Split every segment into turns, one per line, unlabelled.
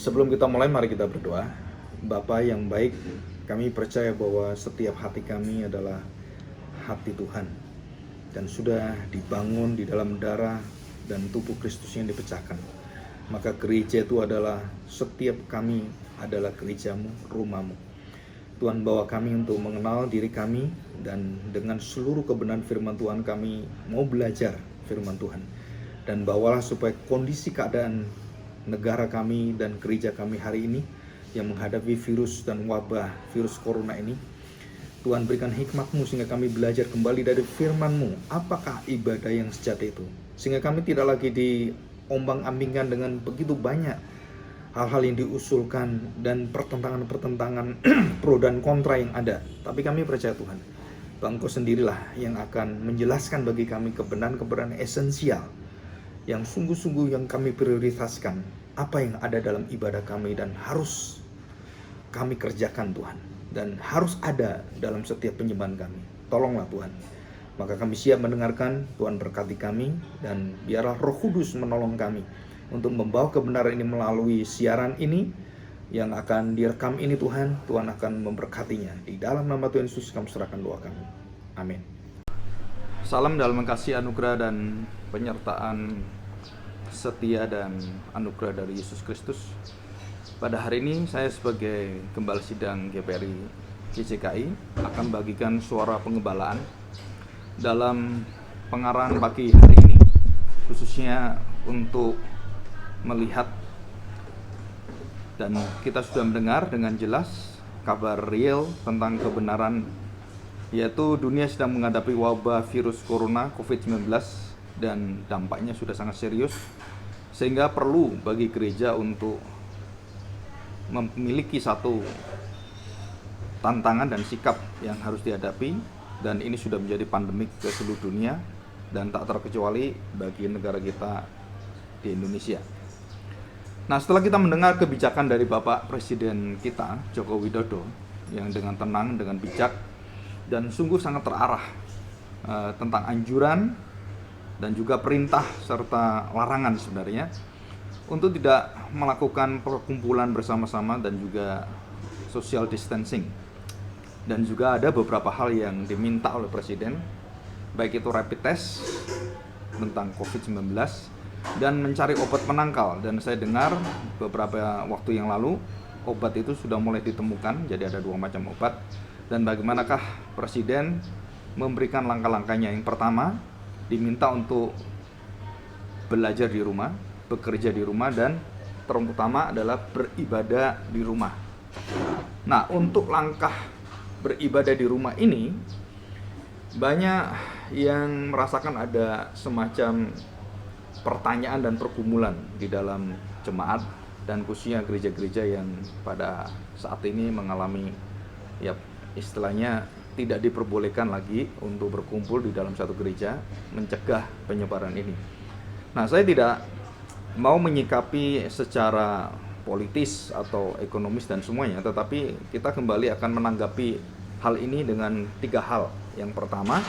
Sebelum kita mulai, mari kita berdoa. Bapa yang baik, kami percaya bahwa setiap hati kami adalah hati Tuhan dan sudah dibangun di dalam darah dan tubuh Kristus yang dipecahkan. Maka gereja itu adalah setiap kami adalah gerejamu, rumahmu. Tuhan bawa kami untuk mengenal diri kami, dan dengan seluruh kebenaran firman Tuhan kami mau belajar firman Tuhan. Dan bawalah supaya kondisi keadaan negara kami dan gereja kami hari ini yang menghadapi virus dan wabah virus corona ini, Tuhan berikan hikmat-Mu sehingga kami belajar kembali dari firman-Mu apakah ibadah yang sejati itu, sehingga kami tidak lagi diombang-ambingkan dengan begitu banyak hal-hal yang diusulkan dan pertentangan-pertentangan pro dan kontra yang ada. Tapi kami percaya Tuhan, bahwa Engkau sendirilah yang akan menjelaskan bagi kami kebenaran-kebenaran esensial yang sungguh-sungguh yang kami prioritaskan, apa yang ada dalam ibadah kami dan harus kami kerjakan Tuhan, dan harus ada dalam setiap penyembahan kami. Tolonglah Tuhan. Maka kami siap mendengarkan. Tuhan berkati kami, dan biarlah Roh Kudus menolong kami untuk membawa kebenaran ini melalui siaran ini yang akan direkam ini. Tuhan akan memberkatinya. Di dalam nama Tuhan Yesus kami serahkan doa kami. Amin. Salam dalam kasih, anugerah dan penyertaan setia dan anugerah dari Yesus Kristus. Pada hari ini saya sebagai Gembala Sidang GPRI GCKI akan bagikan suara pengembalaan dalam pengarahan pagi hari ini, khususnya untuk melihat, dan kita sudah mendengar dengan jelas kabar real tentang kebenaran, yaitu dunia sedang menghadapi wabah virus corona COVID-19 dan dampaknya sudah sangat serius, sehingga perlu bagi gereja untuk memiliki satu tantangan dan sikap yang harus dihadapi, dan ini sudah menjadi pandemik ke seluruh dunia dan tak terkecuali bagi negara kita di Indonesia. Nah, setelah kita mendengar kebijakan dari Bapak Presiden kita, Joko Widodo, yang dengan tenang, dengan bijak, dan sungguh sangat terarah tentang anjuran dan juga perintah serta larangan sebenarnya untuk tidak melakukan perkumpulan bersama-sama dan juga social distancing. Dan juga ada beberapa hal yang diminta oleh Presiden, baik itu rapid test tentang COVID-19 dan mencari obat penangkal. Dan saya dengar beberapa waktu yang lalu obat itu sudah mulai ditemukan, jadi ada 2 macam obat. Dan bagaimanakah Presiden memberikan langkah-langkahnya? Yang pertama, diminta untuk belajar di rumah, bekerja di rumah, dan terutama adalah beribadah di rumah. Nah, untuk langkah beribadah di rumah ini, banyak yang merasakan ada semacam pertanyaan dan pergumulan di dalam jemaat, dan khususnya gereja-gereja yang pada saat ini mengalami, ya istilahnya tidak diperbolehkan lagi untuk berkumpul di dalam satu gereja, mencegah penyebaran ini. Nah, saya tidak mau menyikapi secara politis atau ekonomis dan semuanya, tetapi kita kembali akan menanggapi hal ini dengan 3 hal. Yang pertama,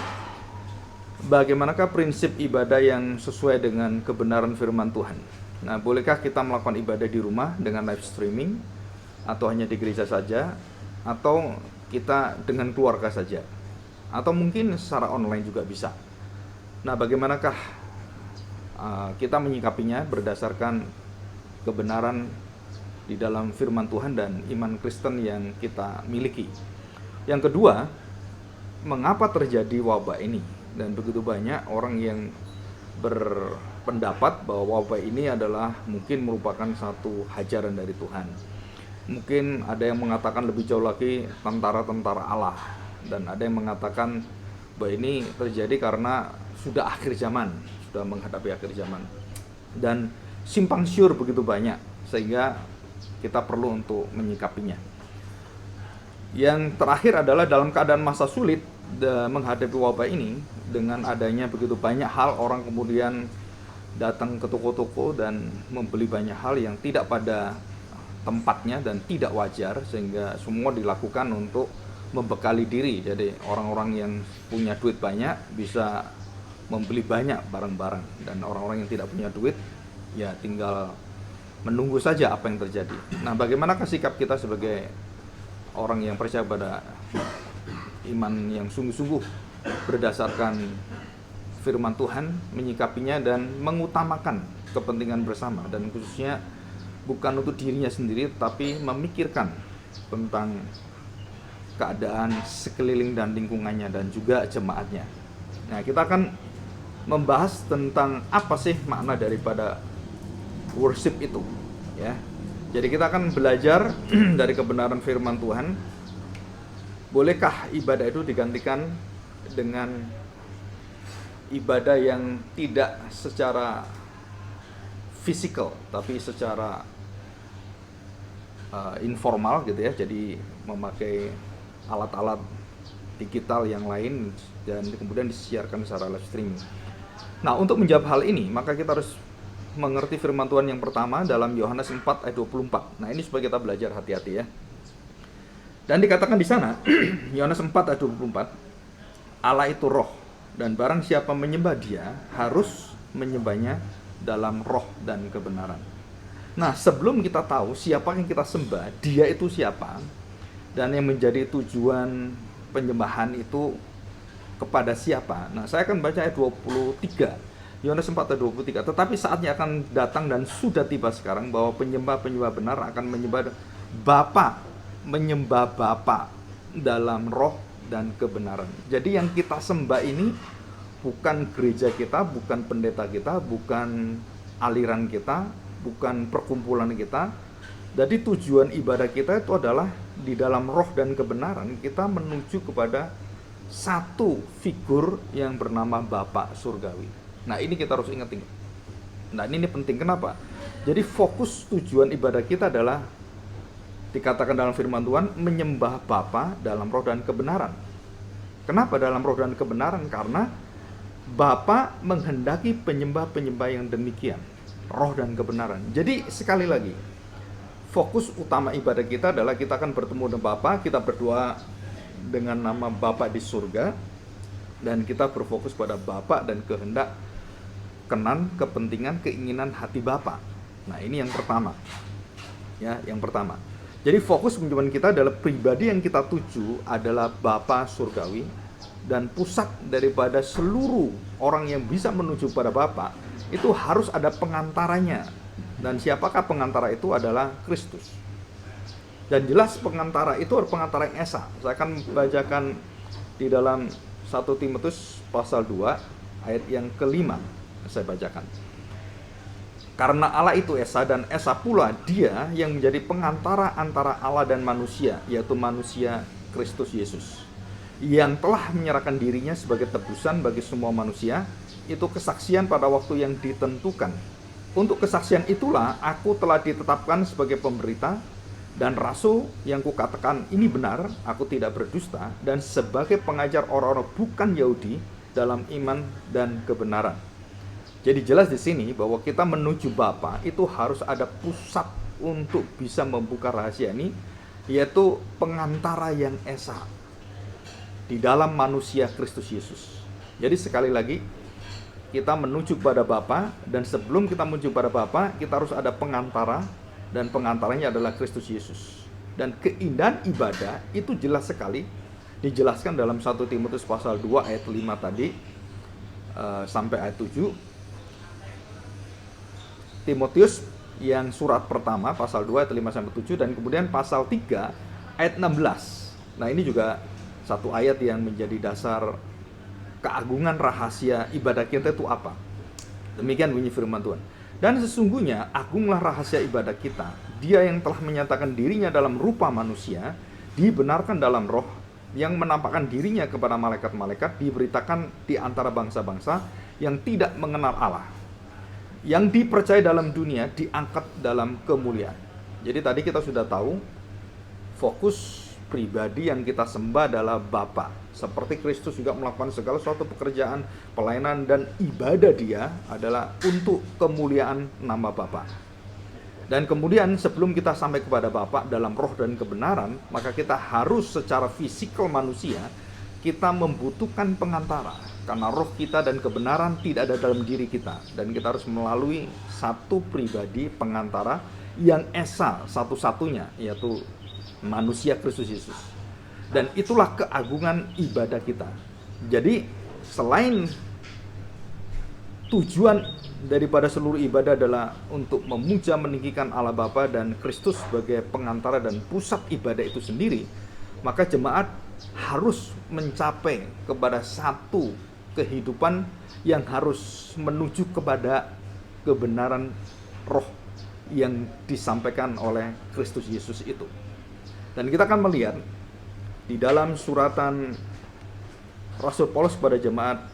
bagaimanakah prinsip ibadah yang sesuai dengan kebenaran firman Tuhan? Nah, bolehkah kita melakukan ibadah di rumah dengan live streaming, atau hanya di gereja saja, atau kita dengan keluarga saja, atau mungkin secara online juga bisa. Nah, bagaimanakah kita menyikapinya berdasarkan kebenaran di dalam firman Tuhan dan iman Kristen yang kita miliki. Yang kedua, mengapa terjadi wabah ini? Dan begitu banyak orang yang berpendapat bahwa wabah ini adalah mungkin merupakan satu hajaran dari Tuhan. Mungkin ada yang mengatakan lebih jauh lagi tentara-tentara Allah, dan ada yang mengatakan bahwa ini terjadi karena sudah akhir zaman, sudah menghadapi akhir zaman, dan simpang siur begitu banyak sehingga kita perlu untuk menyikapinya. Yang terakhir adalah dalam keadaan masa sulit menghadapi wabah ini, dengan adanya begitu banyak hal, orang kemudian datang ke toko-toko dan membeli banyak hal yang tidak pada tempatnya dan tidak wajar, sehingga semua dilakukan untuk membekali diri. Jadi orang-orang yang punya duit banyak bisa membeli banyak barang-barang, dan orang-orang yang tidak punya duit ya tinggal menunggu saja apa yang terjadi. Nah, bagaimanakah sikap kita sebagai orang yang percaya pada iman yang sungguh-sungguh berdasarkan firman Tuhan, menyikapinya dan mengutamakan kepentingan bersama, dan khususnya bukan untuk dirinya sendiri tapi memikirkan tentang keadaan sekeliling dan lingkungannya dan juga jemaatnya. Nah, kita akan membahas tentang apa sih makna daripada worship itu, ya. Jadi kita akan belajar dari kebenaran firman Tuhan. Bolehkah ibadah itu digantikan dengan ibadah yang tidak secara fisikal tapi secara informal gitu ya. Jadi memakai alat-alat digital yang lain dan kemudian disiarkan secara live streaming. Nah, untuk menjawab hal ini, maka kita harus mengerti firman Tuhan yang pertama dalam Yohanes 4 ayat 24. Nah, ini supaya kita belajar hati-hati ya. Dan dikatakan di sana, Yohanes 4 ayat 24, Allah itu roh, dan barang siapa menyembah dia, harus menyembahnya dalam roh dan kebenaran. Nah, sebelum kita tahu siapa yang kita sembah, dia itu siapa, dan yang menjadi tujuan penyembahan itu kepada siapa. Nah, saya akan baca ayat 23. Yohanes 4 ayat 23. Tetapi saatnya akan datang dan sudah tiba sekarang bahwa penyembah-penyembah benar akan menyembah Bapa dalam roh dan kebenaran. Jadi yang kita sembah ini bukan gereja kita, bukan pendeta kita, bukan aliran kita, bukan perkumpulan kita. Jadi tujuan ibadah kita itu adalah di dalam roh dan kebenaran kita menuju kepada satu figur yang bernama Bapa Surgawi. Nah, ini kita harus ingat. Nah, ini penting. Kenapa? Jadi fokus tujuan ibadah kita adalah dikatakan dalam firman Tuhan menyembah Bapa dalam roh dan kebenaran. Kenapa dalam roh dan kebenaran? Karena Bapa menghendaki penyembah-penyembah yang demikian, roh dan kebenaran. Jadi sekali lagi, fokus utama ibadah kita adalah kita akan bertemu dengan Bapa, kita berdoa dengan nama Bapa di surga, dan kita berfokus pada Bapa dan kehendak, kepentingan, keinginan hati Bapa. Nah, ini yang pertama. Ya, yang pertama. Jadi fokus penyembahan kita adalah pribadi yang kita tuju adalah Bapa Surgawi, dan pusat daripada seluruh orang yang bisa menuju pada Bapa itu harus ada pengantaranya. Dan siapakah pengantara itu? Adalah Kristus. Dan jelas pengantara itu adalah pengantara yang esa. Saya akan bacakan di dalam 1 Timotius pasal 2 ayat yang kelima. Saya bacakan. Karena Allah itu esa, dan esa pula dia yang menjadi pengantara antara Allah dan manusia, yaitu manusia Kristus Yesus, yang telah menyerahkan dirinya sebagai tebusan bagi semua manusia. Itu kesaksian pada waktu yang ditentukan. Untuk kesaksian itulah aku telah ditetapkan sebagai pemberita dan rasul yang kukatakan ini benar, aku tidak berdusta, dan sebagai pengajar orang-orang bukan Yahudi dalam iman dan kebenaran. Jadi jelas di sini bahwa kita menuju Bapa itu harus ada pusat untuk bisa membuka rahasia ini, yaitu pengantara yang esa di dalam manusia Kristus Yesus. Jadi sekali lagi, kita menuju pada Bapa, dan sebelum kita menuju pada Bapa, kita harus ada pengantara, dan pengantaranya adalah Kristus Yesus. Dan keindahan ibadah itu jelas sekali dijelaskan dalam 1 Timotius pasal 2 ayat 5 tadi sampai ayat 7. Timotius yang surat pertama pasal 2 ayat 5 sampai 7, dan kemudian pasal 3 ayat 16. Nah, ini juga satu ayat yang menjadi dasar keagungan rahasia ibadah kita itu apa. Demikian bunyi firman Tuhan. Dan sesungguhnya agunglah rahasia ibadah kita, dia yang telah menyatakan dirinya dalam rupa manusia, dibenarkan dalam roh, yang menampakkan dirinya kepada malaikat-malaikat, diberitakan di antara bangsa-bangsa yang tidak mengenal Allah, yang dipercaya dalam dunia, diangkat dalam kemuliaan. Jadi tadi kita sudah tahu fokus pribadi yang kita sembah adalah Bapa. Seperti Kristus juga melakukan segala suatu pekerjaan, pelayanan, dan ibadah dia adalah untuk kemuliaan nama Bapa. Dan kemudian sebelum kita sampai kepada Bapa dalam roh dan kebenaran, maka kita harus secara fisikal manusia, kita membutuhkan pengantara. Karena roh kita dan kebenaran tidak ada dalam diri kita. Dan kita harus melalui satu pribadi pengantara, yang esa satu-satunya, yaitu manusia Kristus Yesus. Dan itulah keagungan ibadah kita. Jadi selain tujuan daripada seluruh ibadah adalah untuk memuja meninggikan Allah Bapa dan Kristus sebagai pengantara dan pusat ibadah itu sendiri, maka jemaat harus mencapai kepada satu kehidupan yang harus menuju kepada kebenaran roh yang disampaikan oleh Kristus Yesus itu. Dan kita akan melihat di dalam suratan Rasul Paulus kepada jemaat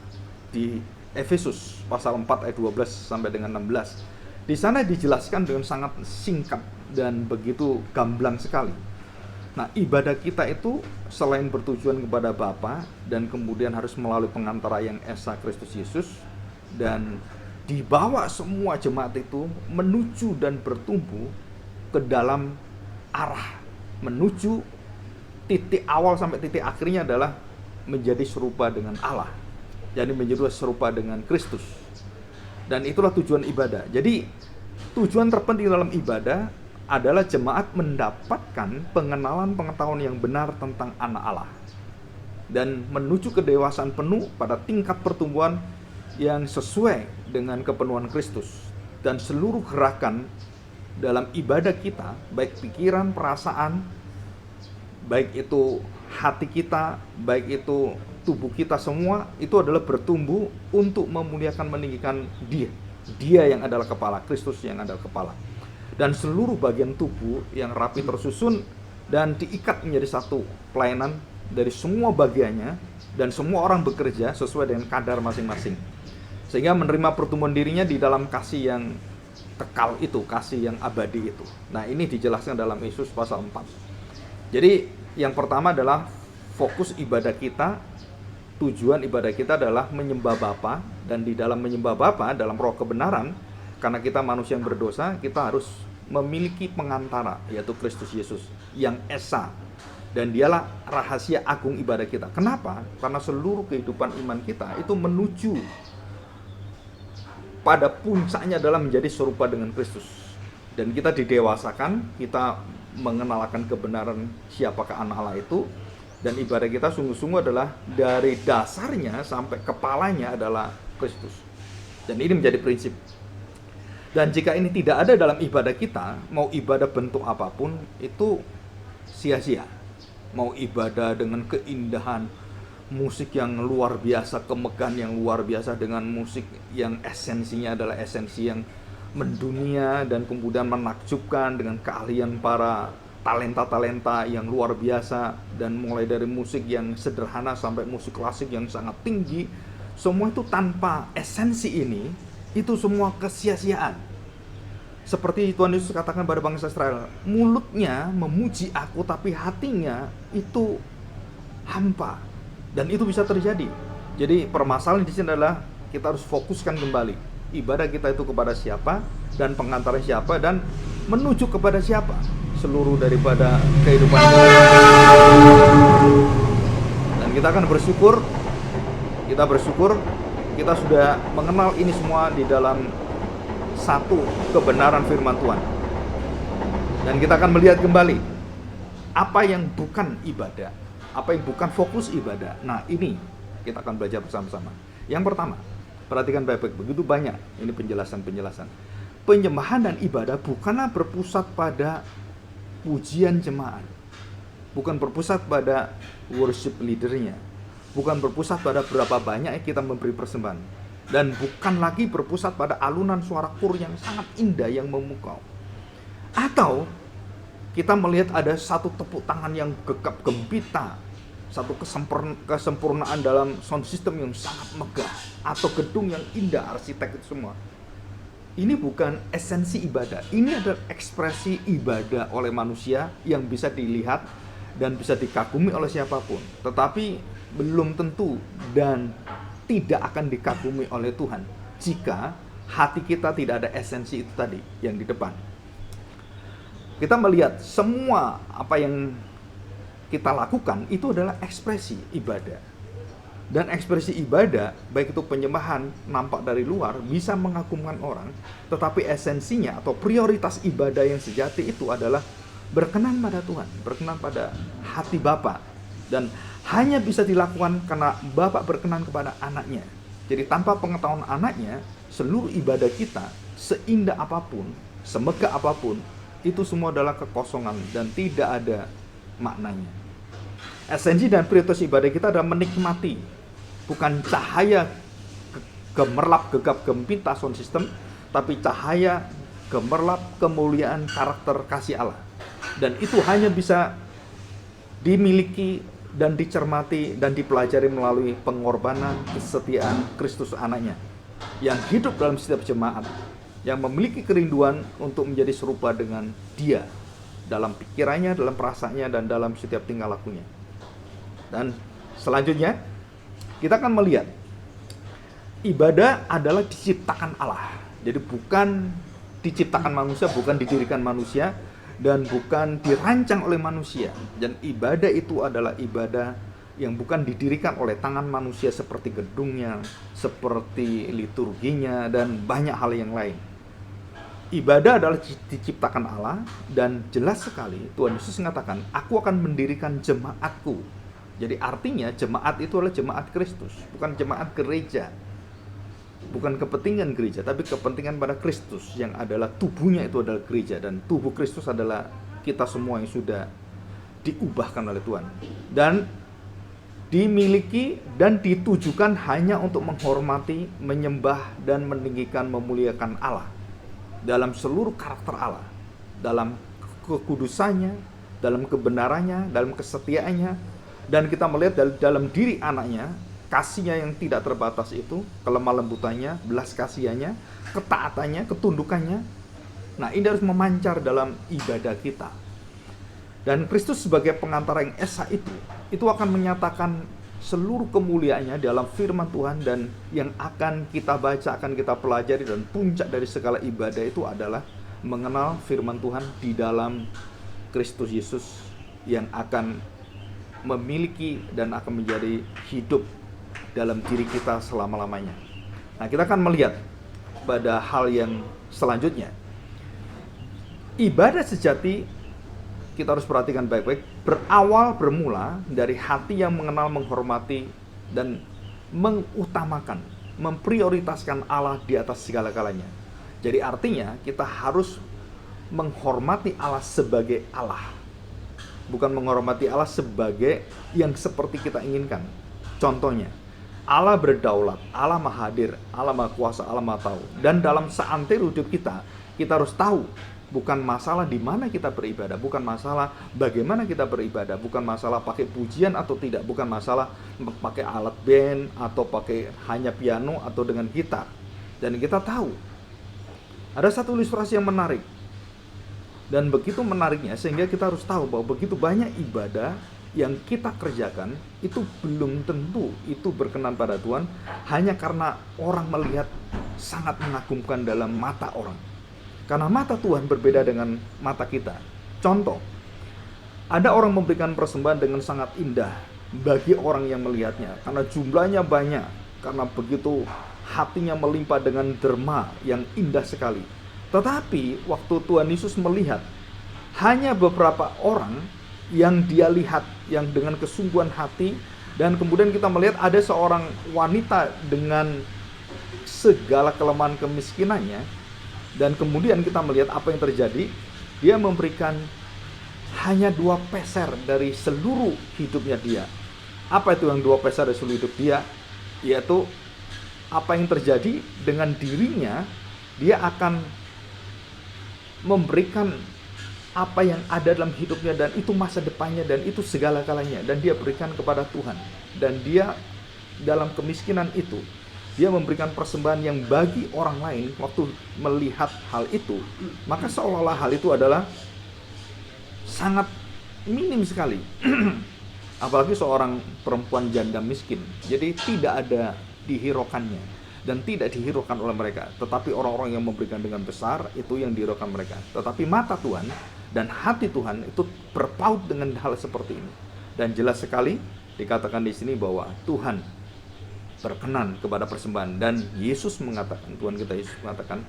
di Efesus pasal 4 ayat 12 sampai dengan 16. Di sana dijelaskan dengan sangat singkat dan begitu gamblang sekali. Nah, ibadah kita itu selain bertujuan kepada Bapa dan kemudian harus melalui pengantara yang esa Kristus Yesus, dan dibawa semua jemaat itu menuju dan bertumbuh ke dalam arah menuju titik awal sampai titik akhirnya adalah menjadi serupa dengan Allah. Jadi menjadi serupa dengan Kristus. Dan itulah tujuan ibadah. Jadi tujuan terpenting dalam ibadah adalah jemaat mendapatkan pengenalan pengetahuan yang benar tentang anak Allah dan menuju kedewasaan penuh pada tingkat pertumbuhan yang sesuai dengan kepenuhan Kristus. Dan seluruh gerakan dalam ibadah kita, baik pikiran, perasaan, baik itu hati kita, baik itu tubuh kita, semua itu adalah bertumbuh untuk memuliakan meninggikan Dia yang adalah kepala, Kristus yang adalah kepala. Dan seluruh bagian tubuh yang rapi tersusun dan diikat menjadi satu pelayanan dari semua bagiannya, dan semua orang bekerja sesuai dengan kadar masing-masing, sehingga menerima pertumbuhan dirinya di dalam kasih yang kekal itu, kasih yang abadi itu. Nah, ini dijelaskan dalam Yesus pasal 4. Jadi yang pertama adalah fokus ibadah kita, tujuan ibadah kita adalah menyembah Bapa, dan di dalam menyembah Bapa dalam roh kebenaran, karena kita manusia yang berdosa, kita harus memiliki pengantara, yaitu Kristus Yesus yang esa, dan dialah rahasia agung ibadah kita. Kenapa? Karena seluruh kehidupan iman kita itu menuju pada puncaknya adalah menjadi serupa dengan Kristus. Dan kita didewasakan, kita mengenalkan kebenaran siapakah anak Allah itu, dan ibadah kita sungguh-sungguh adalah dari dasarnya sampai kepalanya adalah Kristus. Dan ini menjadi prinsip. Dan jika ini tidak ada dalam ibadah kita, mau ibadah bentuk apapun itu sia-sia. Mau ibadah dengan keindahan musik yang luar biasa, kemegahan yang luar biasa, dengan musik yang esensinya adalah esensi yang mendunia dan kemudian menakjubkan, dengan keahlian para talenta-talenta yang luar biasa, dan mulai dari musik yang sederhana sampai musik klasik yang sangat tinggi, semua itu tanpa esensi ini, itu semua kesia-siaan. Seperti Tuhan Yesus katakan pada bangsa Israel, mulutnya memuji aku tapi hatinya itu hampa. Dan itu bisa terjadi. Jadi permasalahan di sini adalah kita harus fokuskan kembali ibadah kita itu kepada siapa, dan pengantar siapa, dan menuju kepada siapa seluruh daripada kehidupan kita. Dan kita akan bersyukur, kita sudah mengenal ini semua di dalam satu kebenaran firman Tuhan. Dan kita akan melihat kembali apa yang bukan ibadah, apa yang bukan fokus ibadah. Nah, ini kita akan belajar bersama-sama. Yang pertama, perhatikan baik-baik, begitu banyak ini penjelasan-penjelasan. Penyembahan dan ibadah bukanlah berpusat pada pujian jemaat, bukan berpusat pada worship leadernya, bukan berpusat pada berapa banyak kita memberi persembahan, dan bukan lagi berpusat pada alunan suara kur yang sangat indah yang memukau. Atau kita melihat ada satu tepuk tangan yang gegap gempita, satu kesempurnaan dalam sound system yang sangat megah, atau gedung yang indah, arsitek itu semua. Ini bukan esensi ibadah. Ini adalah ekspresi ibadah oleh manusia yang bisa dilihat dan bisa dikagumi oleh siapapun, tetapi belum tentu dan tidak akan dikagumi oleh Tuhan jika hati kita tidak ada esensi itu tadi yang di depan. Kita melihat semua apa yang kita lakukan itu adalah ekspresi ibadah. Dan ekspresi ibadah, baik itu penyembahan nampak dari luar, bisa mengagumkan orang, tetapi esensinya atau prioritas ibadah yang sejati itu adalah berkenan pada Tuhan, berkenan pada hati Bapa. Dan hanya bisa dilakukan karena Bapa berkenan kepada anaknya. Jadi tanpa pengetahuan anaknya, seluruh ibadah kita, seindah apapun, semegah apapun, itu semua adalah kekosongan dan tidak ada maknanya. Esensi dan prioritas ibadah kita adalah menikmati, bukan cahaya gemerlap gegap gempita sound system, tapi cahaya gemerlap kemuliaan karakter kasih Allah. Dan itu hanya bisa dimiliki dan dicermati dan dipelajari melalui pengorbanan kesetiaan Kristus anaknya yang hidup dalam setiap jemaat, yang memiliki kerinduan untuk menjadi serupa dengan Dia dalam pikirannya, dalam perasaannya, dan dalam setiap tingkah lakunya. Dan selanjutnya kita akan melihat ibadah adalah diciptakan Allah. Jadi bukan diciptakan manusia, bukan didirikan manusia, dan bukan dirancang oleh manusia. Dan ibadah itu adalah ibadah yang bukan didirikan oleh tangan manusia seperti gedungnya, seperti liturginya, dan banyak hal yang lain. Ibadah adalah diciptakan Allah, dan jelas sekali Tuhan Yesus mengatakan, aku akan mendirikan jemaatku. Jadi artinya jemaat itu adalah jemaat Kristus, bukan jemaat gereja. Bukan kepentingan gereja, tapi kepentingan pada Kristus yang adalah tubuhnya itu adalah gereja. Dan tubuh Kristus adalah kita semua yang sudah diubahkan oleh Tuhan. Dan dimiliki dan ditujukan hanya untuk menghormati, menyembah, dan meninggikan, memuliakan Allah. Dalam seluruh karakter Allah. Dalam kekudusannya, dalam kebenarannya, dalam kesetiaannya. Dan kita melihat dalam diri anaknya, kasihnya yang tidak terbatas itu, kelemah lembutannya, belas kasihannya, ketaatannya, ketundukannya. Nah, ini harus memancar dalam ibadah kita. Dan Kristus sebagai pengantara yang esa itu akan menyatakan seluruh kemuliaannya dalam firman Tuhan. Dan yang akan kita baca, akan kita pelajari, dan puncak dari segala ibadah itu adalah mengenal firman Tuhan di dalam Kristus Yesus yang akan memiliki dan akan menjadi hidup dalam diri kita selama-lamanya. Nah, kita akan melihat pada hal yang selanjutnya. Ibadah sejati, kita harus perhatikan baik-baik, bermula dari hati yang mengenal, menghormati, dan mengutamakan, memprioritaskan Allah di atas segala-galanya. Jadi artinya kita harus menghormati Allah sebagai Allah, bukan menghormati Allah sebagai yang seperti kita inginkan. Contohnya, Allah berdaulat, Allah maha hadir, Allah maha kuasa, Allah maha tahu. Dan dalam seantero hidup kita harus tahu, bukan masalah di mana kita beribadah, bukan masalah bagaimana kita beribadah, bukan masalah pakai pujian atau tidak, bukan masalah pakai alat band atau pakai hanya piano atau dengan gitar. Dan kita tahu ada satu ilustrasi yang menarik. Dan begitu menariknya sehingga kita harus tahu bahwa begitu banyak ibadah yang kita kerjakan itu belum tentu itu berkenan pada Tuhan, hanya karena orang melihat sangat mengagumkan dalam mata orang. Karena mata Tuhan berbeda dengan mata kita. Contoh, ada orang memberikan persembahan dengan sangat indah bagi orang yang melihatnya, karena jumlahnya banyak, karena begitu hatinya melimpah dengan derma yang indah sekali. Tetapi waktu Tuhan Yesus melihat, hanya beberapa orang yang dia lihat yang dengan kesungguhan hati. Dan kemudian kita melihat ada seorang wanita dengan segala kelemahan kemiskinannya. Dan kemudian kita melihat apa yang terjadi. Dia memberikan hanya 2 peser dari seluruh hidupnya dia. Apa itu yang 2 peser dari seluruh hidup dia? Yaitu apa yang terjadi dengan dirinya, dia akan memberikan apa yang ada dalam hidupnya, dan itu masa depannya, dan itu segala-galanya, dan dia berikan kepada Tuhan. Dan dia dalam kemiskinan itu, dia memberikan persembahan yang bagi orang lain. Waktu melihat hal itu, maka seolah-olah hal itu adalah sangat minim sekali. Apalagi seorang perempuan janda miskin. Jadi tidak ada dihiraukannya dan tidak dihiraukan oleh mereka. Tetapi orang-orang yang memberikan dengan besar, itu yang dihiraukan mereka. Tetapi mata Tuhan dan hati Tuhan itu berpaut dengan hal seperti ini. Dan jelas sekali dikatakan di sini bahwa Tuhan berkenan kepada persembahan. Dan Yesus mengatakan, Tuhan kita Yesus mengatakan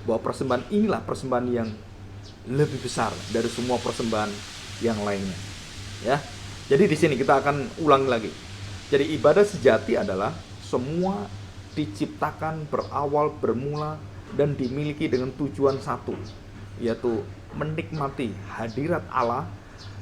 bahwa persembahan inilah persembahan yang lebih besar dari semua persembahan yang lainnya. Ya. Jadi di sini kita akan ulang lagi. Jadi ibadah sejati adalah semua diciptakan, berawal, bermula, dan dimiliki dengan tujuan satu, yaitu menikmati hadirat Allah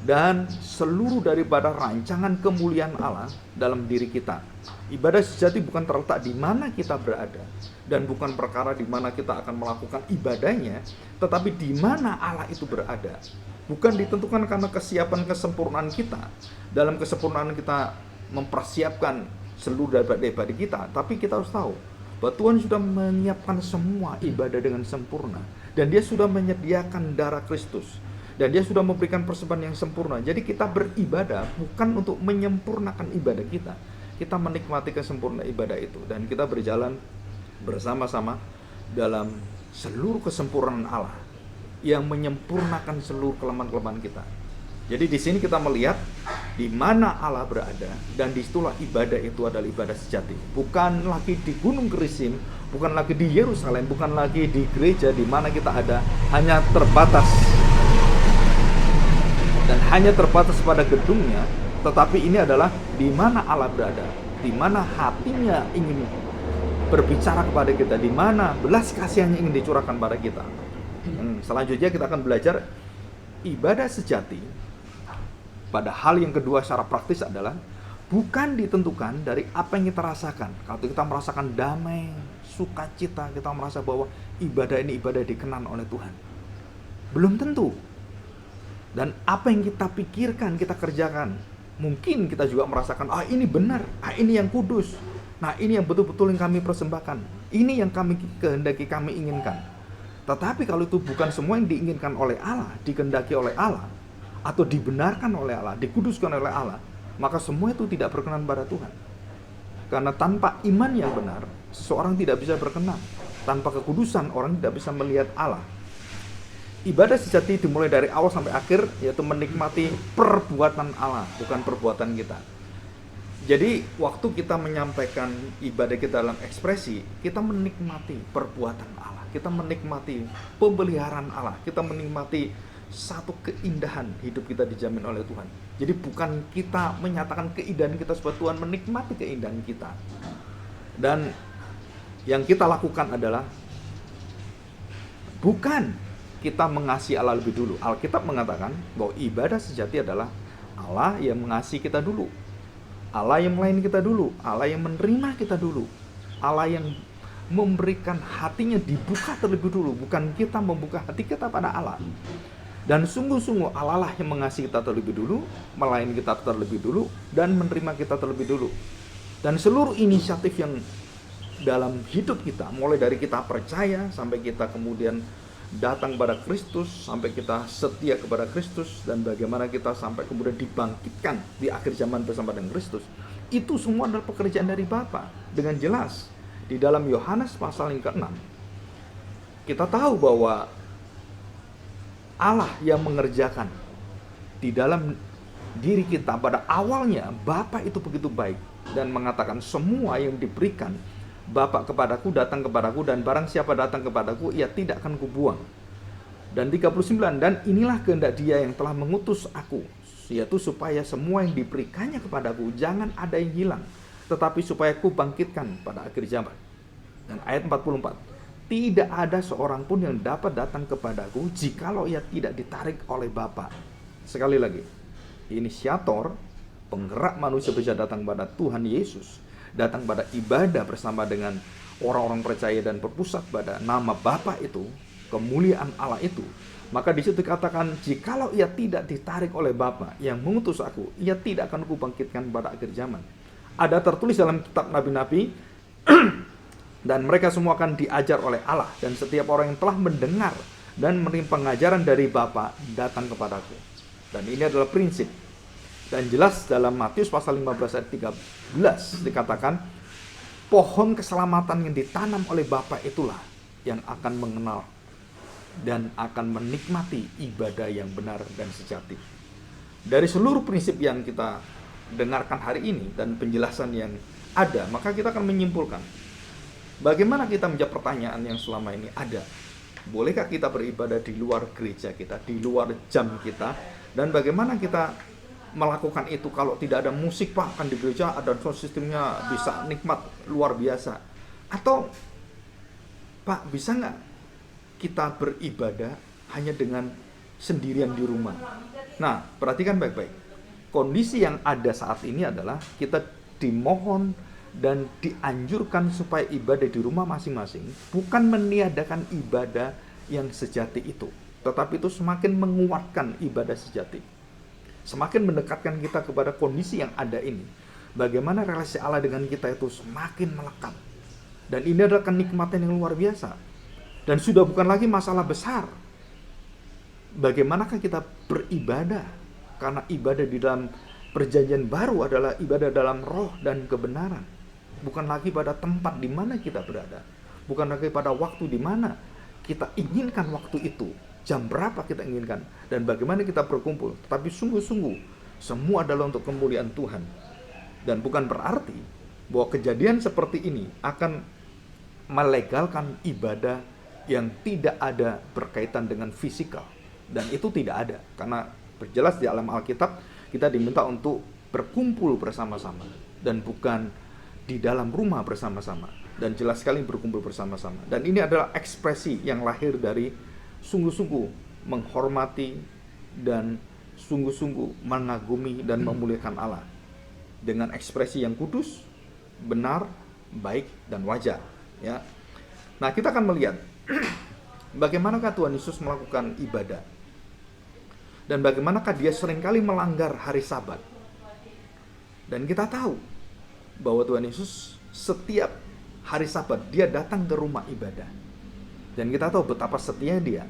dan seluruh daripada rancangan kemuliaan Allah dalam diri kita. Ibadah sejati bukan terletak di mana kita berada, dan bukan perkara di mana kita akan melakukan ibadahnya, tetapi di mana Allah itu berada. Bukan ditentukan karena kesiapan kesempurnaan kita. Dalam kesempurnaan kita mempersiapkan seluruh daripada ibadah kita, tapi kita harus tahu bahwa Tuhan sudah menyiapkan semua ibadah dengan sempurna, dan Dia sudah menyediakan darah Kristus, dan Dia sudah memberikan persembahan yang sempurna. Jadi kita beribadah bukan untuk menyempurnakan ibadah kita. Kita menikmati kesempurnaan ibadah itu, dan kita berjalan bersama-sama dalam seluruh kesempurnaan Allah yang menyempurnakan seluruh kelemahan-kelemahan kita. Jadi di sini kita melihat di mana Allah berada, dan disitulah ibadah itu adalah ibadah sejati. Bukan lagi di Gunung Gerizim, bukan lagi di Yerusalem, bukan lagi di gereja di mana kita ada, hanya terbatas dan hanya terbatas pada gedungnya. Tetapi ini adalah di mana Allah berada, di mana hatinya ingin berbicara kepada kita, di mana belas kasihannya ingin dicurahkan pada kita. Selanjutnya kita akan belajar ibadah sejati. Pada hal yang kedua secara praktis adalah bukan ditentukan dari apa yang kita rasakan. Kalau kita merasakan damai, sukacita, kita merasa bahwa ibadah ini ibadah dikenan oleh Tuhan, belum tentu. Dan apa yang kita pikirkan, kita kerjakan, mungkin kita juga merasakan, ini benar, ini yang kudus, ini yang betul-betul yang kami persembahkan, ini yang kami kehendaki, kami inginkan. Tetapi kalau itu bukan semua yang diinginkan oleh Allah, dikehendaki oleh Allah, atau dibenarkan oleh Allah, dikuduskan oleh Allah, maka semua itu tidak berkenan pada Tuhan. Karena tanpa iman yang benar, seseorang tidak bisa berkenan. Tanpa kekudusan, orang tidak bisa melihat Allah. Ibadah sejati dimulai dari awal sampai akhir, yaitu menikmati perbuatan Allah, bukan perbuatan kita. Jadi waktu kita menyampaikan ibadah kita dalam ekspresi, kita menikmati perbuatan Allah, kita menikmati pemeliharaan Allah, kita menikmati satu keindahan hidup kita dijamin oleh Tuhan. Jadi bukan kita menyatakan keindahan kita sebab Tuhan menikmati keindahan kita. Dan yang kita lakukan adalah bukan kita mengasihi Allah lebih dulu. Alkitab mengatakan bahwa ibadah sejati adalah Allah yang mengasihi kita dulu, Allah yang melayani kita dulu, Allah yang menerima kita dulu, Allah yang memberikan hatinya dibuka terlebih dulu, bukan kita membuka hati kita pada Allah. Dan sungguh-sungguh Allah lah yang mengasihi kita terlebih dulu, melayani kita terlebih dulu, dan menerima kita terlebih dulu. Dan seluruh inisiatif yang dalam hidup kita, mulai dari kita percaya sampai kita kemudian datang kepada Kristus, sampai kita setia kepada Kristus, dan bagaimana kita sampai kemudian dibangkitkan di akhir zaman bersama dengan Kristus, itu semua adalah pekerjaan dari Bapa. Dengan jelas di dalam Yohanes pasal yang ke-6 kita tahu bahwa Allah yang mengerjakan di dalam diri kita. Pada awalnya Bapa itu begitu baik dan mengatakan semua yang diberikan Bapa kepadaku datang kepadaku, dan barang siapa datang kepadaku ia tidak akan kubuang. Dan 39, dan inilah kehendak Dia yang telah mengutus aku, yaitu supaya semua yang diberikannya kepadaku jangan ada yang hilang, tetapi supaya ku bangkitkan pada akhir zaman. Dan ayat 44, tidak ada seorang pun yang dapat datang kepadaku jikalau ia tidak ditarik oleh Bapa. Sekali lagi, inisiator, penggerak manusia bisa datang pada Tuhan Yesus, datang pada ibadah bersama dengan orang-orang percaya dan berpusat pada nama Bapa itu, kemuliaan Allah itu. Maka di situ dikatakan, jikalau ia tidak ditarik oleh Bapa yang mengutus aku, ia tidak akan kubangkitkan pada akhir zaman. Ada tertulis dalam kitab nabi-nabi, dan mereka semua akan diajar oleh Allah, dan setiap orang yang telah mendengar dan menerima pengajaran dari Bapa datang kepadaku. Dan ini adalah prinsip. Dan jelas dalam Matius pasal 15 ayat 13 dikatakan, pohon keselamatan yang ditanam oleh Bapa itulah yang akan mengenal dan akan menikmati ibadah yang benar dan sejati. Dari seluruh prinsip yang kita dengarkan hari ini dan penjelasan yang ada, maka kita akan menyimpulkan. Bagaimana kita menjawab pertanyaan yang selama ini ada? Bolehkah kita beribadah di luar gereja kita, di luar jam kita? Dan bagaimana kita melakukan itu kalau tidak ada musik, Pak? Kan di gereja ada sound systemnya, bisa nikmat luar biasa. Atau, Pak, bisa nggak kita beribadah hanya dengan sendirian di rumah? Nah, perhatikan baik-baik. Kondisi yang ada saat ini adalah kita dimohon dan dianjurkan supaya ibadah di rumah masing-masing, bukan meniadakan ibadah yang sejati itu, tetapi itu semakin menguatkan ibadah sejati, semakin mendekatkan kita kepada kondisi yang ada ini. Bagaimana relasi Allah dengan kita itu semakin melekat, dan ini adalah kenikmatan yang luar biasa, dan sudah bukan lagi masalah besar. Bagaimanakah kita beribadah? Karena ibadah di dalam perjanjian baru adalah ibadah dalam roh dan kebenaran. Bukan lagi pada tempat di mana kita berada. Bukan lagi pada waktu di mana kita inginkan waktu itu. Jam berapa kita inginkan. Dan bagaimana kita berkumpul. Tapi sungguh-sungguh semua adalah untuk kemuliaan Tuhan. Dan bukan berarti bahwa kejadian seperti ini akan melegalkan ibadah yang tidak ada berkaitan dengan fisikal. Dan itu tidak ada. Karena berjelas di dalam Alkitab kita diminta untuk berkumpul bersama-sama. Dan bukan di dalam rumah bersama-sama, dan jelas sekali berkumpul bersama-sama. Dan ini adalah ekspresi yang lahir dari sungguh-sungguh menghormati dan sungguh-sungguh mengagumi dan memuliakan Allah dengan ekspresi yang kudus, benar, baik, dan wajar. Ya. Nah, kita akan melihat bagaimanakah Tuhan Yesus melakukan ibadah dan bagaimanakah dia seringkali melanggar hari Sabat. Dan kita tahu bahwa Tuhan Yesus setiap hari Sabat dia datang ke rumah ibadah. Dan kita tahu betapa setia dia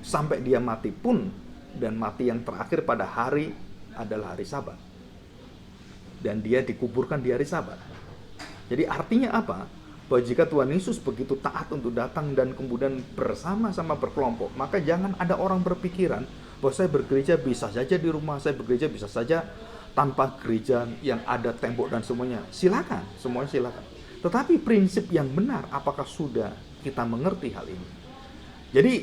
sampai dia mati pun, dan mati yang terakhir pada hari adalah hari Sabat. Dan dia dikuburkan di hari Sabat. Jadi artinya apa? Bahwa jika Tuhan Yesus begitu taat untuk datang dan kemudian bersama-sama berkelompok, maka jangan ada orang berpikiran bahwa saya bergereja bisa saja di rumah, saya bergereja bisa saja tanpa gereja yang ada tembok dan semuanya. Silakan, semuanya silakan. Tetapi prinsip yang benar, apakah sudah kita mengerti hal ini? Jadi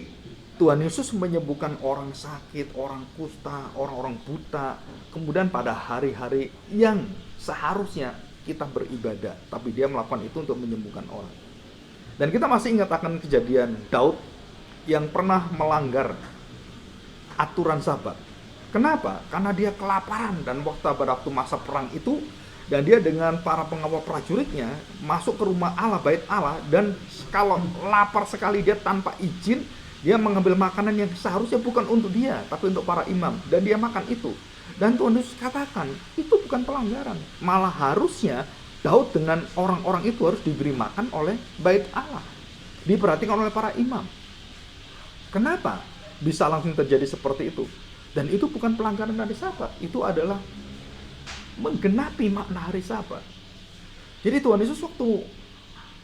Tuhan Yesus menyembuhkan orang sakit, orang kusta, orang-orang buta, kemudian pada hari-hari yang seharusnya kita beribadah, tapi dia melakukan itu untuk menyembuhkan orang. Dan kita masih ingat akan kejadian Daud yang pernah melanggar aturan Sabat. Kenapa? Karena dia kelaparan, dan pada waktu masa perang itu, dan dia dengan para pengawal prajuritnya masuk ke rumah Allah, bait Allah, dan kalau lapar sekali dia tanpa izin, dia mengambil makanan yang seharusnya bukan untuk dia, tapi untuk para imam, dan dia makan itu. Dan Tuhan Yesus katakan, itu bukan pelanggaran. Malah harusnya Daud dengan orang-orang itu harus diberi makan oleh bait Allah, diperhatikan oleh para imam. Kenapa bisa langsung terjadi seperti itu? Dan itu bukan pelanggaran hari Sabat, itu adalah menggenapi makna hari Sabat. Jadi Tuhan Yesus waktu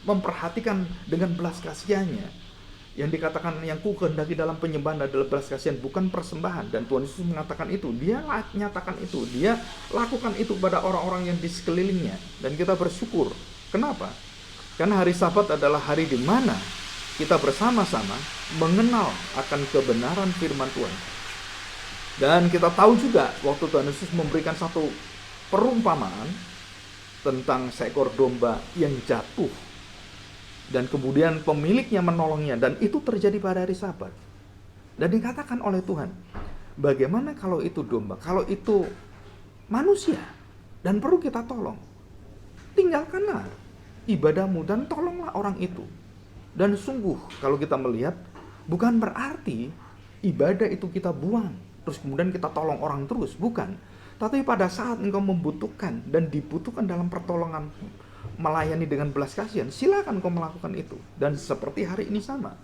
memperhatikan dengan belas kasihannya, yang dikatakan yang ku kehendaki dalam penyembahan adalah belas kasihan, bukan persembahan. Dan Tuhan Yesus mengatakan itu, dia nyatakan itu, dia lakukan itu pada orang-orang yang di sekelilingnya. Dan kita bersyukur. Kenapa? Karena hari Sabat adalah hari di mana kita bersama-sama mengenal akan kebenaran firman Tuhan. Dan kita tahu juga waktu Tuhan Yesus memberikan satu perumpamaan tentang seekor domba yang jatuh, dan kemudian pemiliknya menolongnya, dan itu terjadi pada hari Sabat. Dan dikatakan oleh Tuhan, bagaimana kalau itu domba, kalau itu manusia dan perlu kita tolong, tinggalkanlah ibadahmu dan tolonglah orang itu. Dan sungguh kalau kita melihat, bukan berarti ibadah itu kita buang terus kemudian kita tolong orang terus, bukan. Tapi pada saat engkau membutuhkan dan dibutuhkan dalam pertolongan, melayani dengan belas kasihan, silakan engkau melakukan itu. Dan seperti hari ini sama.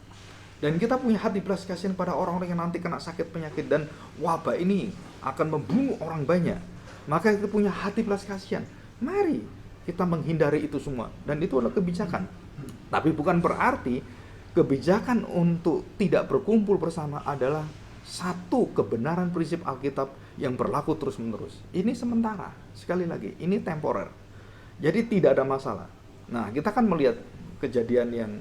Dan kita punya hati belas kasihan pada orang-orang yang nanti kena sakit penyakit dan wabah ini akan membunuh orang banyak. Maka kita punya hati belas kasihan. Mari kita menghindari itu semua. Dan itu adalah kebijakan. Tapi bukan berarti kebijakan untuk tidak berkumpul bersama adalah satu kebenaran prinsip Alkitab yang berlaku terus-menerus. Ini sementara, sekali lagi, ini temporer. Jadi tidak ada masalah. Nah, kita kan melihat kejadian yang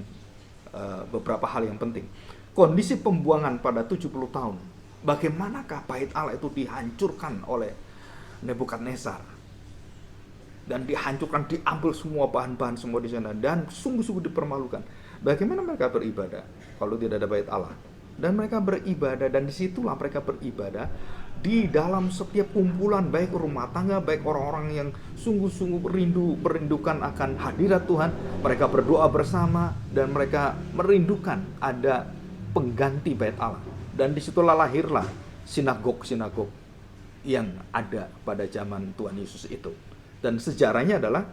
beberapa hal yang penting. Kondisi pembuangan pada 70 tahun. Bagaimanakah bait Allah itu dihancurkan oleh Nebukadnezar? Dan dihancurkan, diambil semua bahan-bahan semua di sana, dan sungguh-sungguh dipermalukan. Bagaimana mereka beribadah kalau tidak ada bait Allah? Dan mereka beribadah, dan disitulah mereka beribadah di dalam setiap kumpulan, baik rumah tangga, baik orang-orang yang sungguh-sungguh merindukan akan hadirat Tuhan. Mereka berdoa bersama, dan mereka merindukan ada pengganti bait Allah. Dan disitulah lahirlah sinagog-sinagog yang ada pada zaman Tuhan Yesus itu. Dan sejarahnya adalah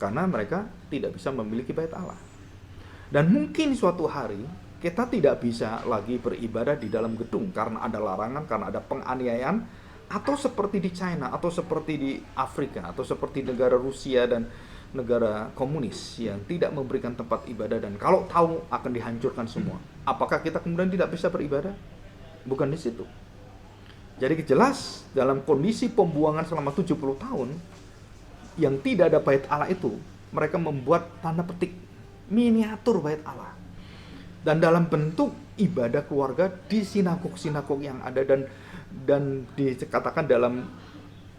karena mereka tidak bisa memiliki bait Allah. Dan mungkin suatu hari kita tidak bisa lagi beribadah di dalam gedung karena ada larangan, karena ada penganiayaan, atau seperti di China, atau seperti di Afrika, atau seperti negara Rusia dan negara komunis yang tidak memberikan tempat ibadah, dan kalau tahu akan dihancurkan semua. Apakah kita kemudian tidak bisa beribadah? Bukan di situ. Jadi jelas dalam kondisi pembuangan selama 70 tahun yang tidak ada bait Allah itu, mereka membuat tanda petik miniatur bait Allah. Dan dalam bentuk ibadah keluarga di sinagog-sinagog yang ada, dan dikatakan dalam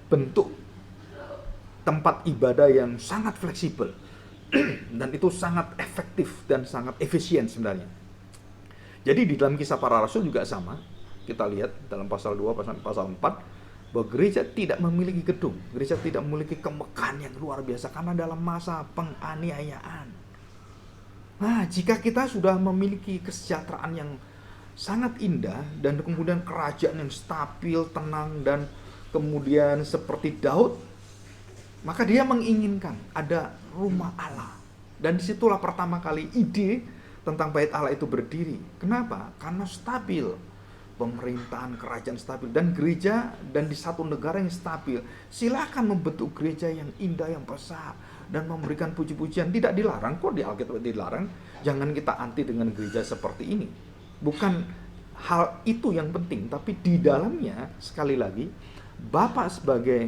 bentuk tempat ibadah yang sangat fleksibel dan itu sangat efektif dan sangat efisien sebenarnya. Jadi di dalam Kisah Para Rasul juga sama. Kita lihat dalam pasal 2, pasal 4, bahwa gereja tidak memiliki gedung, gereja tidak memiliki kemegahan yang luar biasa karena dalam masa penganiayaan. Nah, jika kita sudah memiliki kesejahteraan yang sangat indah, dan kemudian kerajaan yang stabil, tenang, dan kemudian seperti Daud, maka dia menginginkan ada rumah Allah. Dan disitulah pertama kali ide tentang bait Allah itu berdiri. Kenapa? Karena stabil. Pemerintahan kerajaan stabil, dan gereja, dan di satu negara yang stabil. Silakan membentuk gereja yang indah, yang besar, dan memberikan puji-pujian. Tidak dilarang kok, di Alkitab dilarang. Jangan kita anti dengan gereja seperti ini. Bukan hal itu yang penting, tapi di dalamnya sekali lagi Bapa sebagai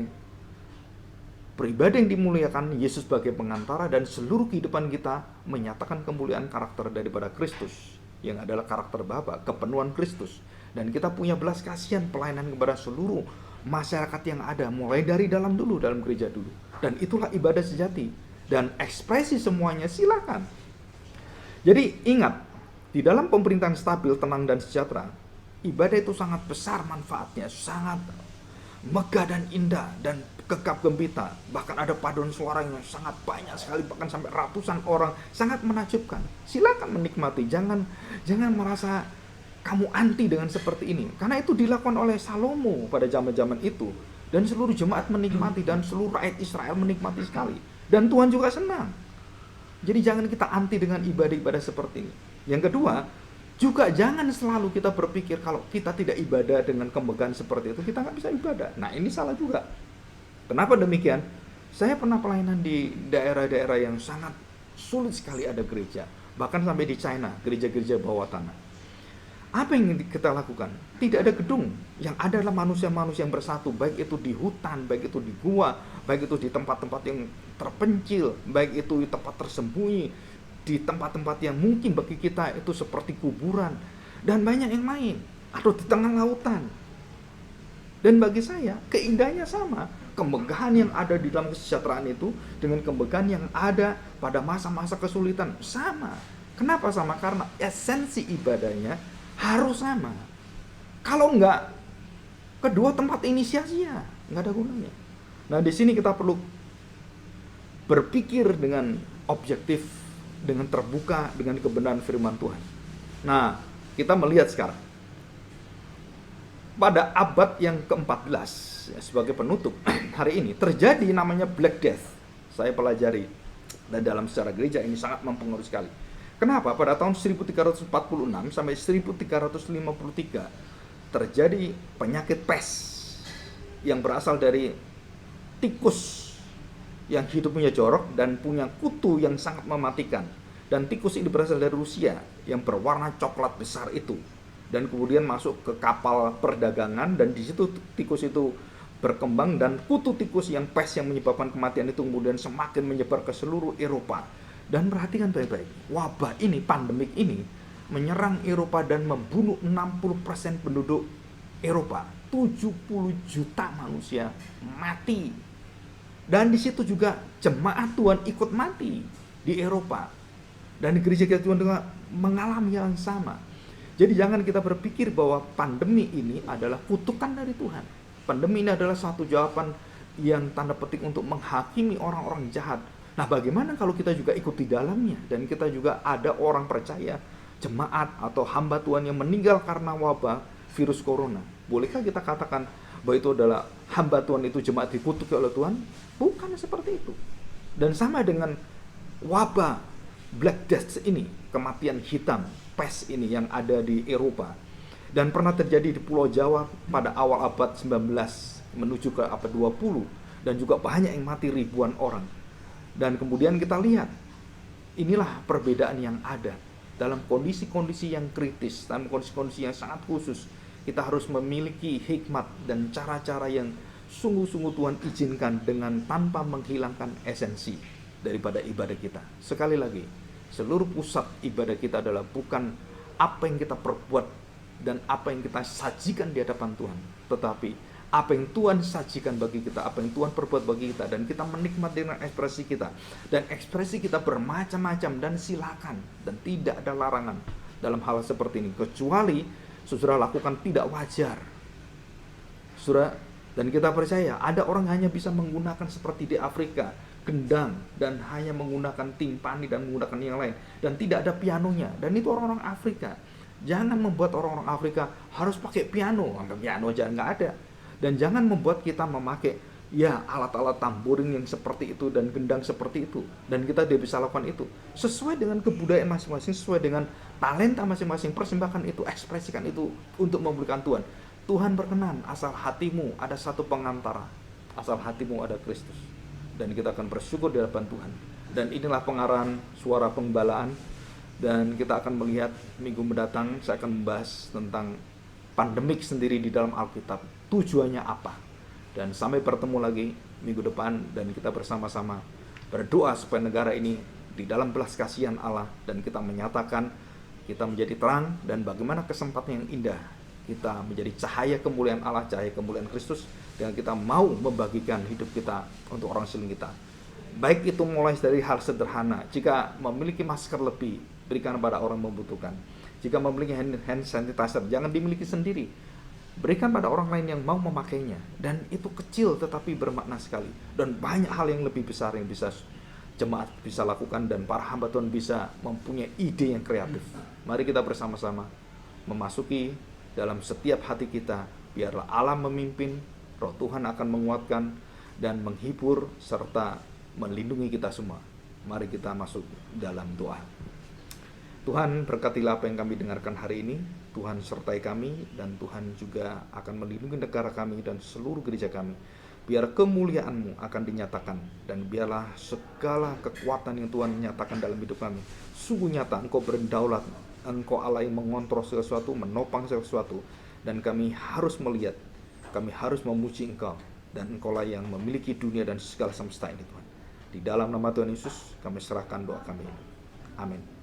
pribadi yang dimuliakan, Yesus sebagai pengantara, dan seluruh kehidupan kita menyatakan kemuliaan karakter daripada Kristus, yang adalah karakter Bapa, kepenuhan Kristus. Dan kita punya belas kasihan pelayanan kepada seluruh masyarakat yang ada, mulai dari dalam dulu, dalam gereja dulu. Dan itulah ibadah sejati. Dan ekspresi semuanya silakan. Jadi ingat, di dalam pemerintahan stabil, tenang, dan sejahtera, ibadah itu sangat besar manfaatnya, sangat megah dan indah, dan gegap gempita. Bahkan ada paduan suara yang sangat banyak sekali, bahkan sampai ratusan orang, sangat menakjubkan. Silakan menikmati, jangan merasa kamu anti dengan seperti ini, karena itu dilakukan oleh Salomo pada zaman-zaman itu, dan seluruh jemaat menikmati, dan seluruh rakyat Israel menikmati sekali, dan Tuhan juga senang. Jadi jangan kita anti dengan ibadah-ibadah seperti ini. Yang kedua, juga jangan selalu kita berpikir kalau kita tidak ibadah dengan kemegahan seperti itu, kita nggak bisa ibadah. Nah, ini salah juga. Kenapa demikian? Saya pernah pelayanan di daerah-daerah yang sangat sulit sekali ada gereja, bahkan sampai di China, gereja-gereja bawah tanah. Apa yang kita lakukan? Tidak ada gedung. Yang ada adalah manusia-manusia yang bersatu, baik itu di hutan, baik itu di gua, baik itu di tempat-tempat yang terpencil, baik itu di tempat tersembunyi, di tempat-tempat yang mungkin bagi kita itu seperti kuburan, dan banyak yang lain, atau di tengah lautan. Dan bagi saya, keindahannya sama. Kemegahan yang ada di dalam kesejahteraan itu dengan kemegahan yang ada pada masa-masa kesulitan sama. Kenapa sama? Karena esensi ibadahnya harus sama. Kalau enggak, kedua tempat ini sia-sia, enggak ada gunanya. Nah, di sini kita perlu berpikir dengan objektif, dengan terbuka dengan kebenaran firman Tuhan. Nah, kita melihat sekarang pada abad yang ke-14, ya, sebagai penutup hari ini terjadi namanya Black Death. Saya pelajari, dan dalam sejarah gereja ini sangat mempengaruhi sekali. Kenapa? Pada tahun 1346 sampai 1353 terjadi penyakit pes yang berasal dari tikus yang hidupnya jorok dan punya kutu yang sangat mematikan. Dan tikus ini berasal dari Rusia yang berwarna coklat besar itu. Dan kemudian masuk ke kapal perdagangan, dan di situ tikus itu berkembang, dan kutu tikus yang pes yang menyebabkan kematian itu kemudian semakin menyebar ke seluruh Eropa. Dan perhatikan baik-baik, wabah ini, pandemik ini menyerang Eropa dan membunuh 60% penduduk Eropa. 70 juta manusia mati. Dan di situ juga jemaat Tuhan ikut mati di Eropa. Dan di gereja Tuhan juga mengalami yang sama. Jadi jangan kita berpikir bahwa pandemi ini adalah kutukan dari Tuhan. Pandemi ini adalah satu jawaban yang tanda petik untuk menghakimi orang-orang jahat. Nah, bagaimana kalau kita juga ikut di dalamnya dan kita juga ada orang percaya, jemaat atau hamba Tuhan yang meninggal karena wabah virus corona? Bolehkah kita katakan bahwa itu adalah hamba Tuhan itu jemaat dikutuk oleh Tuhan? Bukan seperti itu. Dan sama dengan wabah Black Death ini, kematian hitam, pes ini yang ada di Eropa. Dan pernah terjadi di Pulau Jawa pada awal abad 19 menuju ke abad 20. Dan juga banyak yang mati, ribuan orang. Dan kemudian kita lihat, inilah perbedaan yang ada. Dalam kondisi-kondisi yang kritis, dalam kondisi-kondisi yang sangat khusus, kita harus memiliki hikmat dan cara-cara yang sungguh-sungguh Tuhan izinkan dengan tanpa menghilangkan esensi daripada ibadah kita. Sekali lagi, seluruh pusat ibadah kita adalah bukan apa yang kita perbuat dan apa yang kita sajikan di hadapan Tuhan, tetapi apa yang Tuhan sajikan bagi kita, apa yang Tuhan perbuat bagi kita, dan kita menikmati dengan ekspresi kita. Dan ekspresi kita bermacam-macam, dan silakan, dan tidak ada larangan dalam hal seperti ini, kecuali saudara lakukan tidak wajar. Saudara, dan kita percaya ada orang hanya bisa menggunakan seperti di Afrika, gendang, dan hanya menggunakan timpani dan menggunakan yang lain, dan tidak ada pianonya, dan itu orang-orang Afrika. Jangan membuat orang-orang Afrika harus pakai piano, sampai piano aja nggak ada. Dan jangan membuat kita memakai alat-alat tamborin yang seperti itu dan gendang seperti itu, dan kita tidak bisa lakukan itu. Sesuai dengan kebudayaan masing-masing, sesuai dengan talenta masing-masing, persembahkan itu, ekspresikan itu untuk memuliakan Tuhan. Tuhan berkenan asal hatimu ada satu pengantara, asal hatimu ada Kristus, dan kita akan bersyukur di hadapan Tuhan. Dan inilah pengarahan suara penggembalaan, dan kita akan melihat minggu mendatang saya akan membahas tentang pandemik sendiri di dalam Alkitab, tujuannya apa. Dan sampai bertemu lagi minggu depan, dan kita bersama-sama berdoa supaya negara ini di dalam belas kasihan Allah, dan kita menyatakan kita menjadi terang, dan bagaimana kesempatan yang indah kita menjadi cahaya kemuliaan Allah, cahaya kemuliaan Kristus, dan kita mau membagikan hidup kita untuk orang sekeliling kita. Baik itu mulai dari hal sederhana, jika memiliki masker lebih, berikan kepada orang membutuhkan. Jika memiliki hand sanitizer, jangan dimiliki sendiri, berikan pada orang lain yang mau memakainya. Dan itu kecil tetapi bermakna sekali. Dan banyak hal yang lebih besar yang bisa jemaat bisa lakukan, dan para hamba Tuhan bisa mempunyai ide yang kreatif. Mari kita bersama-sama memasuki dalam setiap hati kita. Biarlah Allah memimpin, Roh Tuhan akan menguatkan dan menghibur serta melindungi kita semua. Mari kita masuk dalam doa. Tuhan, berkatilah apa yang kami dengarkan hari ini. Tuhan sertai kami, dan Tuhan juga akan melindungi negara kami dan seluruh gereja kami. Biar kemuliaan-Mu akan dinyatakan, dan biarlah segala kekuatan yang Tuhan nyatakan dalam hidup kami sungguh nyata. Engkau berdaulat, Engkau Allah yang mengontrol segala sesuatu, menopang segala sesuatu, dan kami harus melihat, kami harus memuji Engkau, dan Engkau lah yang memiliki dunia dan segala semesta ini, Tuhan. Di dalam nama Tuhan Yesus kami serahkan doa kami. Amin.